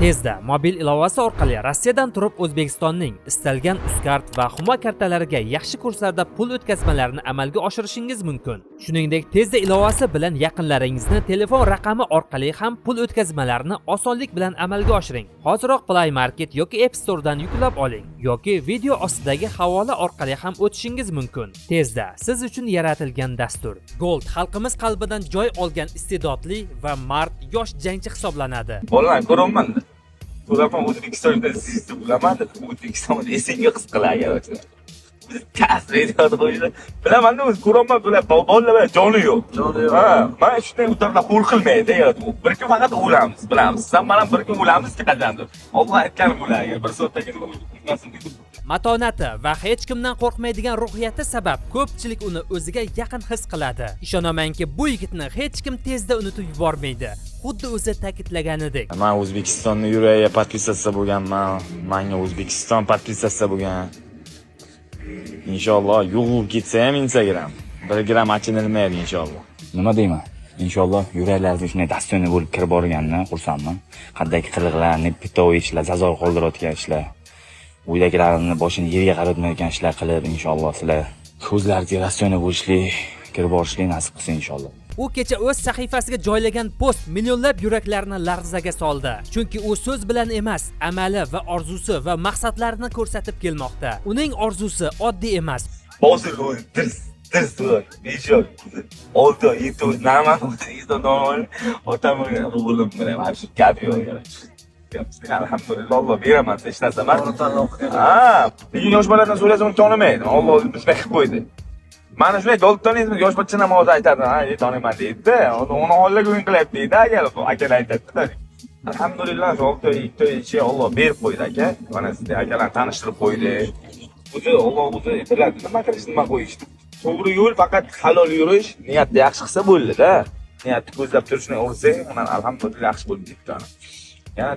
Tezda mobil ilovasi orqali Rossiyadan turib O'zbekistonning istalgan Uzcard va Humo kartalariga yaxshi kurslarda pul o'tkazmalarini amalga oshirishingiz mumkin. Shuningdek, Tezda ilovasi bilan yaqinlaringizni telefon raqami orqali ham pul o'tkazmalarini osonlik bilan amalga oshiring. Hoziroq Play Market yoki App Store'dan yuklab oling yoki video ostidagi havola orqali ham o'tishingiz mumkin. Tezda siz uchun yaratilgan dastur. Gold xalqimiz qalbidan joy olgan iste'dodli va mard yosh jangchi hisoblanadi. Onlayn ko'raman. To'laqon O'zbekistonda sizni bilaman, O'zbekistonda esenga qis qilagan. Biz ta'sir etadi qo'ydi. Bilaman, o'z ko'raman, bolalar joni yo'q. Ha, men shunday utarda qo'l qilmaydi, bir kun faqat o'lamiz, bilamiz. Sizlar bilan bir kun o'lamiz qachondir. Alloh aytgani bo'lar, bir soatdagina o'lmasin dedi. Matonati va hech kimdan qo'rqmaydigan ruhiyati sabab ko'pchilik uni o'ziga yaqin his qiladi. Ishonamanki, bu yigitni hech kim tezda unutib yubormaydi. Xuddi o'zi ta'kidlaganidek. Men O'zbekistonni yuragiga podpisatsiya bo'lganman. Menga O'zbekiston podpisatsiya bo'lgan. Inshaalloh yug'ib ketsa ham Instagram 1 gram achinilmaydi inshaalloh. Nima deyman? Inshaalloh yuraklarga shunday dasturni bo'lib kirib borgandan xursandman. Qaddagi qiliqlarni, pitoy ishlar, zazo qoldirayotgan ishlar, uydagilarni boshini yerga qaratmayotgan ishlar qilib, inshaalloh sizlar ko'zlarga rasyona bo'lishlik, kirib borishlik nasib qilsin inshaalloh. U kecha o'z sahifasiga joylagan post millionlab yuraklarni larzaga soldi. Chunki u so'z bilan emas, amali va orzusi va maqsadlarini ko'rsatib kelmoqda. Uning orzusi oddiy emas. Hozir dirs Necha 6 7 naman o'zingizdan otam o'g'lim bilan mana shu gap yo'q. Alhamdulillah Alloh beraman hech narsa. Ha, lekin yosh boladan so'rasam uni tonimaydi. Alloh shunday qilib qo'ydi. Mana shunday doltonizm yosh bolacha namoz aytadi, ha, toniman deydi. Uni hollaga o'yin qilyapti deydi, akalar aytadi. Alhamdulillah, 2 ichi Alloh berib qo'ydi aka. Mana sizga akalarni tanishtirib qo'ydi. O'zi Alloh o'zi biladi nima qilish, nima qo'yishni. To'g'ri yo'l faqat halol yurish, niyatni yaxshi qilsa bo'ldi-da. Niyatni ko'zlab turishni o'rsang, undan alhamdulillah yaxshi bo'lib ketdi. Yana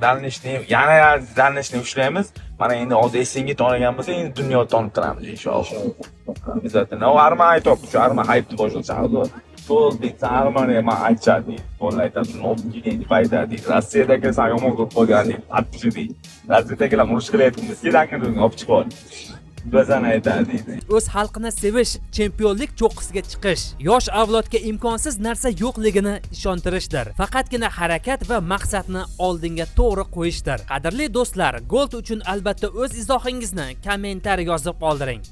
dalnishni ushlaymiz. Mana endi hozir esenga tonigan bo'lsa, endi dunyoni tonib turamiz inshaalloh. Bizatda arma aytib, shu arma haytni boshlashadi. O'zbek armani men aytadi. Qo'l aytadi, "Nobgini" deb aytadi. Rossiyadagi sayomon ko'p bo'lgan deb aytishdi. Rossiyadagilar urush qilyapti, sizlarga olib chiqib o'z xalqini sevish, chempionlik cho'qqisiga chiqish, yosh avlodga imkonsiz narsa yo'qligini ishontirishdir. Faqatgina harakat va maqsadni oldinga to'g'ri qo'yishdir. Qadrli do'stlar, Gold uchun albatta o'z izohingizni kommentariy yozib qoldiring.